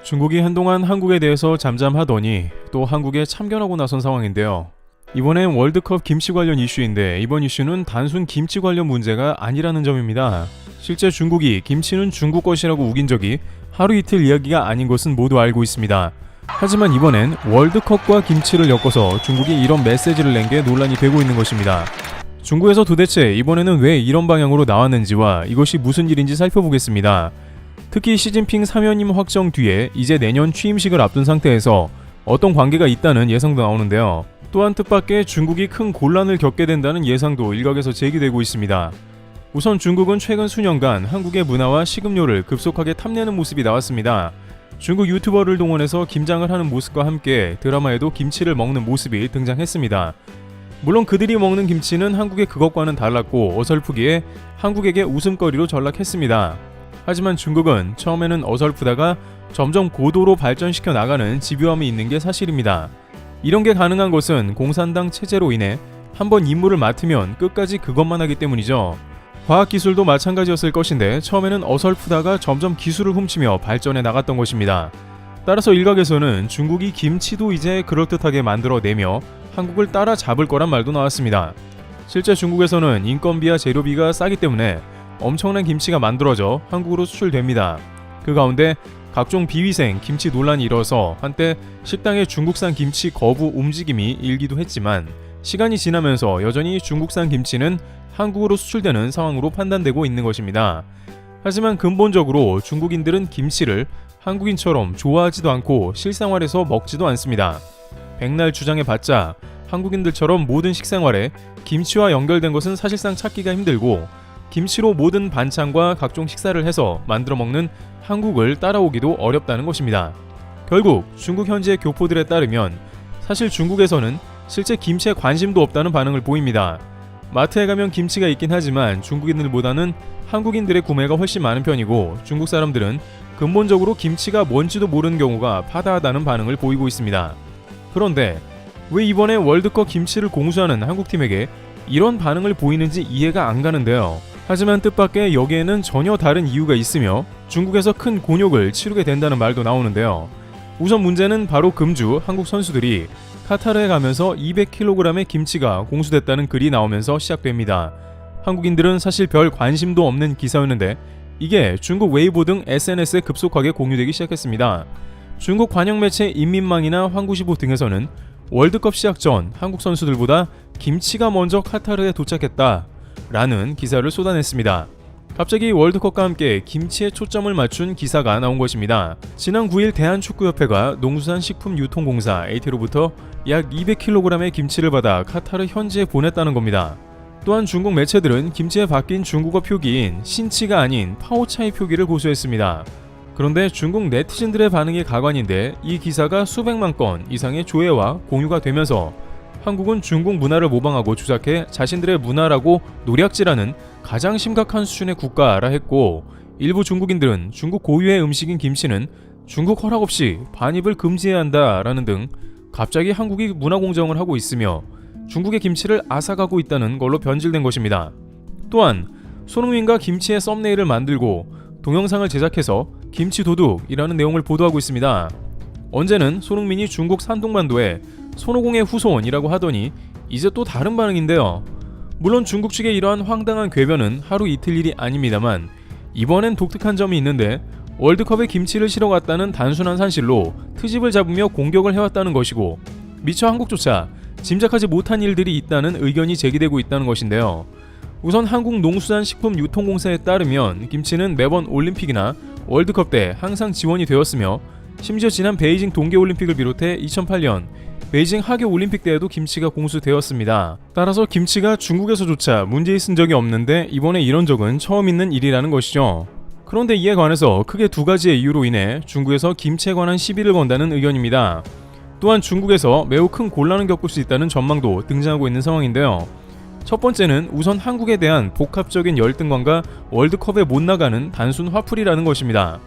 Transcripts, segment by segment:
중국이 한동안 한국에 대해서 잠잠하더니 또 한국에 참견하고 나선 상황인데요. 이번엔 월드컵 김치 관련 이슈인데 이번 이슈는 단순 김치 관련 문제가 아니라는 점입니다. 실제 중국이 김치는 중국 것이라고 우긴 적이 하루 이틀 이야기가 아닌 것은 모두 알고 있습니다. 하지만 이번엔 월드컵과 김치를 엮어서 중국이 이런 메시지를 낸 게 논란이 되고 있는 것입니다. 중국에서 도대체 이번에는 왜 이런 방향으로 나왔는지와 이것이 무슨 일인지 살펴보겠습니다. 특히 시진핑 사면임 확정 뒤에 이제 내년 취임식을 앞둔 상태에서 어떤 관계가 있다는 예상도 나오는데요. 또한 뜻밖의 중국이 큰 곤란을 겪게 된다는 예상도 일각에서 제기되고 있습니다. 우선 중국은 최근 수년간 한국의 문화와 식음료를 급속하게 탐내는 모습이 나왔습니다. 중국 유튜버를 동원해서 김장을 하는 모습과 함께 드라마에도 김치를 먹는 모습이 등장했습니다. 물론 그들이 먹는 김치는 한국의 그것과는 달랐고 어설프기에 한국에게 웃음거리로 전락했습니다. 하지만 중국은 처음에는 어설프다가 점점 고도로 발전시켜 나가는 집요함이 있는 게 사실입니다. 이런 게 가능한 것은 공산당 체제로 인해 한번 임무를 맡으면 끝까지 그것만 하기 때문이죠. 과학기술도 마찬가지였을 것인데 처음에는 어설프다가 점점 기술을 훔치며 발전해 나갔던 것입니다. 따라서 일각에서는 중국이 김치도 이제 그럴듯하게 만들어내며 한국을 따라잡을 거란 말도 나왔습니다. 실제 중국에서는 인건비와 재료비가 싸기 때문에 엄청난 김치가 만들어져 한국으로 수출됩니다. 그 가운데 각종 비위생 김치 논란이 일어서 한때 식당의 중국산 김치 거부 움직임이 일기도 했지만 시간이 지나면서 여전히 중국산 김치는 한국으로 수출되는 상황으로 판단되고 있는 것입니다. 하지만 근본적으로 중국인들은 김치를 한국인처럼 좋아하지도 않고 실생활에서 먹지도 않습니다. 백날 주장해봤자 한국인들처럼 모든 식생활에 김치와 연결된 것은 사실상 찾기가 힘들고 김치로 모든 반찬과 각종 식사를 해서 만들어 먹는 한국을 따라오기도 어렵다는 것입니다. 결국 중국 현지의 교포들에 따르면 사실 중국에서는 실제 김치에 관심도 없다는 반응을 보입니다. 마트에 가면 김치가 있긴 하지만 중국인들보다는 한국인들의 구매가 훨씬 많은 편이고 중국 사람들은 근본적으로 김치가 뭔지도 모르는 경우가 파다하다는 반응을 보이고 있습니다. 그런데 왜 이번에 월드컵 김치를 공수하는 한국팀에게 이런 반응을 보이는지 이해가 안 가는데요. 하지만 뜻밖의 여기에는 전혀 다른 이유가 있으며 중국에서 큰 곤욕을 치르게 된다는 말도 나오는데요. 우선 문제는 바로 금주 한국 선수들이 카타르에 가면서 200kg의 김치가 공수됐다는 글이 나오면서 시작됩니다. 한국인들은 사실 별 관심도 없는 기사였는데 이게 중국 웨이보 등 SNS에 급속하게 공유되기 시작했습니다. 중국 관영 매체 인민망이나 황구시보 등에서는 월드컵 시작 전 한국 선수들보다 김치가 먼저 카타르에 도착했다 라는 기사를 쏟아냈습니다. 갑자기 월드컵과 함께 김치에 초점을 맞춘 기사가 나온 것입니다. 지난 9일 대한축구협회가 농수산식품유통공사 AT로부터 약 200kg의 김치를 받아 카타르 현지에 보냈다는 겁니다. 또한 중국 매체들은 김치에 바뀐 중국어 표기인 신치가 아닌 파오차이 표기를 고수했습니다. 그런데 중국 네티즌들의 반응이 가관인데 이 기사가 수백만 건 이상의 조회와 공유가 되면서 한국은 중국 문화를 모방하고 주작해 자신들의 문화라고 노략질하는 가장 심각한 수준의 국가라 했고 일부 중국인들은 중국 고유의 음식인 김치는 중국 허락 없이 반입을 금지해야 한다라는 등 갑자기 한국이 문화공정을 하고 있으며 중국의 김치를 앗아가고 있다는 걸로 변질된 것입니다. 또한 손흥민과 김치의 썸네일을 만들고 동영상을 제작해서 김치 도둑이라는 내용을 보도하고 있습니다. 언제는 손흥민이 중국 산둥반도에 손오공의 후손이라고 하더니 이제 또 다른 반응인데요. 물론 중국 측의 이러한 황당한 궤변은 하루 이틀 일이 아닙니다만 이번엔 독특한 점이 있는데 월드컵에 김치를 실어 갔다는 단순한 산실로 트집을 잡으며 공격을 해왔다는 것이고 미처 한국조차 짐작하지 못한 일들이 있다는 의견이 제기되고 있다는 것인데요. 우선 한국농수산식품유통공사에 따르면 김치는 매번 올림픽이나 월드컵 때 항상 지원이 되었으며 심지어 지난 베이징 동계올림픽을 비롯해 2008년 베이징 하계올림픽 때에도 김치가 공수되었습니다. 따라서 김치가 중국에서조차 문제있은 적이 없는데 이번에 이런 적은 처음 있는 일이라는 것이죠. 그런데 이에 관해서 크게 두 가지의 이유로 인해 중국에서 김치에 관한 시비를 건다는 의견입니다. 또한 중국에서 매우 큰 곤란을 겪을 수 있다는 전망도 등장하고 있는 상황인데요. 첫 번째는 우선 한국에 대한 복합적인 열등감과 월드컵에 못 나가는 단순 화풀이라는 것입니다.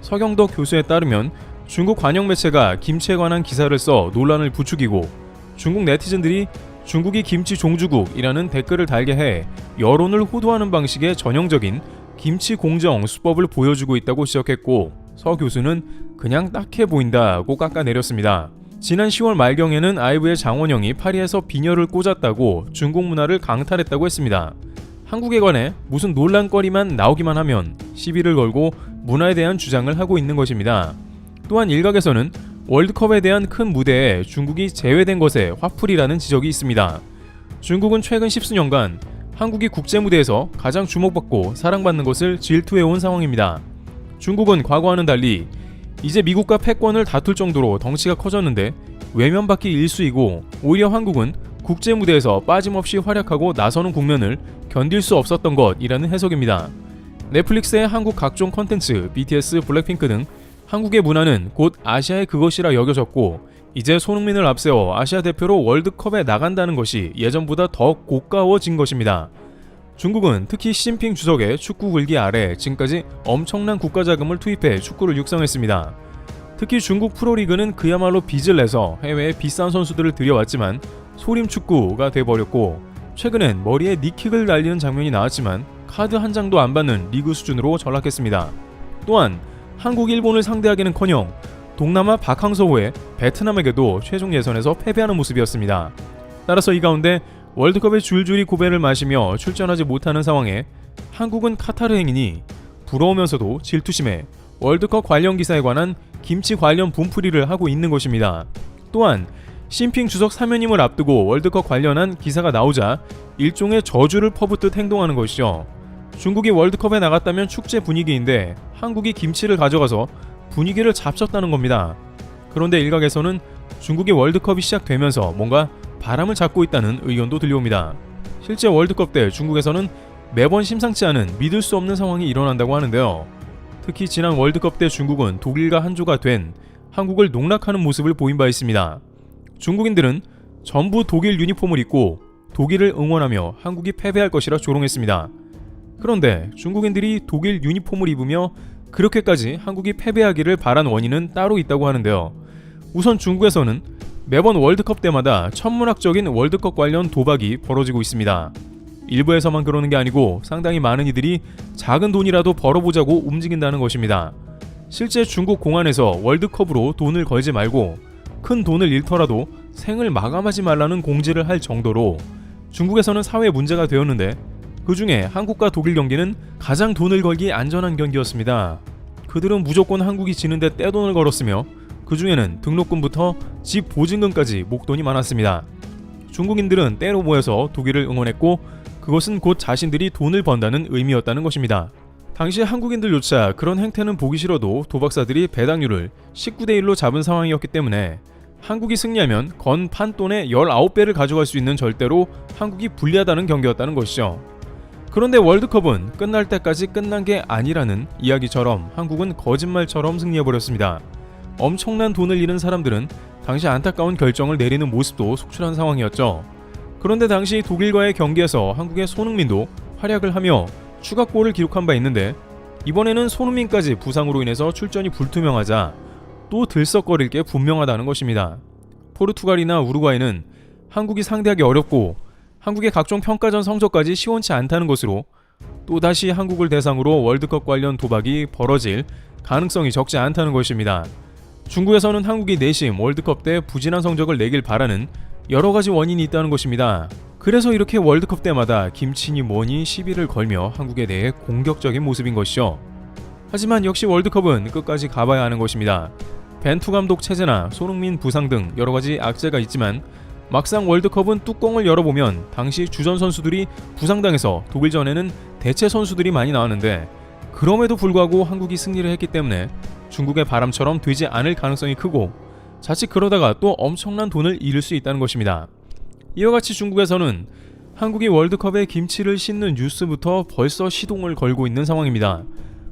서경덕 교수에 따르면 중국 관영 매체가 김치에 관한 기사를 써 논란을 부추기고 중국 네티즌들이 중국이 김치 종주국이라는 댓글을 달게 해 여론을 호도하는 방식의 전형적인 김치 공정 수법을 보여주고 있다고 지적했고 서 교수는 그냥 딱해 보인다고 깎아내렸습니다. 지난 10월 말경에는 아이브의 장원영이 파리에서 비녀를 꽂았다고 중국 문화를 강탈했다고 했습니다. 한국에 관해 무슨 논란거리만 나오기만 하면 시비를 걸고 문화에 대한 주장을 하고 있는 것입니다. 또한 일각에서는 월드컵에 대한 큰 무대에 중국이 제외된 것에 화풀이라는 지적이 있습니다. 중국은 최근 10수년간 한국이 국제무대에서 가장 주목받고 사랑받는 것을 질투해온 상황입니다. 중국은 과거와는 달리 이제 미국과 패권을 다툴 정도로 덩치가 커졌는데 외면받기 일쑤이고, 오히려 한국은 국제무대에서 빠짐없이 활약하고 나서는 국면을 견딜 수 없었던 것이라는 해석입니다. 넷플릭스의 한국 각종 컨텐츠, BTS, 블랙핑크 등 한국의 문화는 곧 아시아의 그것이라 여겨졌고, 이제 손흥민을 앞세워 아시아 대표로 월드컵에 나간다는 것이 예전보다 더 고가워진 것입니다. 중국은 특히 시진핑 주석의 축구 글기 아래 지금까지 엄청난 국가 자금을 투입해 축구를 육성했습니다. 특히 중국 프로리그는 그야말로 빚을 내서 해외에 비싼 선수들을 들여왔지만 소림 축구가 돼버렸고, 최근엔 머리에 니킥을 날리는 장면이 나왔지만 카드 한 장도 안 받는 리그 수준으로 전락했습니다. 또한 한국, 일본을 상대하기는커녕 동남아 박항서호의 베트남에게도 최종 예선에서 패배하는 모습이었습니다. 따라서 이 가운데 월드컵에 줄줄이 고배를 마시며 출전하지 못하는 상황에 한국은 카타르 행인이 부러우면서도 질투심에 월드컵 관련 기사에 관한 김치 관련 분풀이를 하고 있는 것입니다. 또한 시진핑 주석 사면임을 앞두고 월드컵 관련한 기사가 나오자 일종의 저주를 퍼붓듯 행동하는 것이죠. 중국이 월드컵에 나갔다면 축제 분위기인데 한국이 김치를 가져가서 분위기를 잡쳤다는 겁니다. 그런데 일각에서는 중국이 월드컵이 시작되면서 뭔가 바람을 잡고 있다는 의견도 들려옵니다. 실제 월드컵 때 중국에서는 매번 심상치 않은 믿을 수 없는 상황이 일어난다고 하는데요. 특히 지난 월드컵 때 중국은 독일과 한조가 된 한국을 농락하는 모습을 보인 바 있습니다. 중국인들은 전부 독일 유니폼을 입고 독일을 응원하며 한국이 패배할 것이라 조롱했습니다. 그런데 중국인들이 독일 유니폼을 입으며 그렇게까지 한국이 패배하기를 바란 원인은 따로 있다고 하는데요. 우선 중국에서는 매번 월드컵 때마다 천문학적인 월드컵 관련 도박이 벌어지고 있습니다. 일부에서만 그러는 게 아니고 상당히 많은 이들이 작은 돈이라도 벌어보자고 움직인다는 것입니다. 실제 중국 공안에서 월드컵으로 돈을 걸지 말고 큰 돈을 잃더라도 생을 마감하지 말라는 공지를 할 정도로 중국에서는 사회 문제가 되었는데, 그 중에 한국과 독일 경기는 가장 돈을 걸기 안전한 경기였습니다. 그들은 무조건 한국이 지는데 떼돈을 걸었으며 그 중에는 등록금부터 집 보증금까지 목돈이 많았습니다. 중국인들은 때로 모여서 독일을 응원했고 그것은 곧 자신들이 돈을 번다는 의미였다는 것입니다. 당시 한국인들조차 그런 행태는 보기 싫어도 도박사들이 배당률을 19대 1로 잡은 상황이었기 때문에 한국이 승리하면 건 판돈의 19배를 가져갈 수 있는 절대로 한국이 불리하다는 경기였다는 것이죠. 그런데 월드컵은 끝날 때까지 끝난 게 아니라는 이야기처럼 한국은 거짓말처럼 승리해버렸습니다. 엄청난 돈을 잃은 사람들은 당시 안타까운 결정을 내리는 모습도 속출한 상황이었죠. 그런데 당시 독일과의 경기에서 한국의 손흥민도 활약을 하며 추가골을 기록한 바 있는데, 이번에는 손흥민까지 부상으로 인해서 출전이 불투명하자 또 들썩거릴 게 분명하다는 것입니다. 포르투갈이나 우루과이는 한국이 상대하기 어렵고 한국의 각종 평가전 성적까지 시원치 않다는 것으로 또다시 한국을 대상으로 월드컵 관련 도박이 벌어질 가능성이 적지 않다는 것입니다. 중국에서는 한국이 내심 월드컵 때 부진한 성적을 내길 바라는 여러가지 원인이 있다는 것입니다. 그래서 이렇게 월드컵 때마다 김치니 뭐니 시비를 걸며 한국에 대해 공격적인 모습인 것이죠. 하지만 역시 월드컵은 끝까지 가봐야 하는 것입니다. 벤투 감독 체제나 손흥민 부상 등 여러가지 악재가 있지만 막상 월드컵은 뚜껑을 열어보면 당시 주전 선수들이 부상당해서 독일전에는 대체 선수들이 많이 나왔는데, 그럼에도 불구하고 한국이 승리를 했기 때문에 중국의 바람처럼 되지 않을 가능성이 크고, 자칫 그러다가 또 엄청난 돈을 잃을 수 있다는 것입니다. 이와 같이 중국에서는 한국이 월드컵에 김치를 싣는 뉴스부터 벌써 시동을 걸고 있는 상황입니다.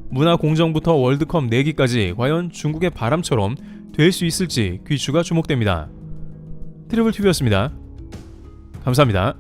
문화 공정부터 월드컵 내기까지 과연 중국의 바람처럼 될 수 있을지 귀추가 주목됩니다. 트리블TV였습니다. 감사합니다.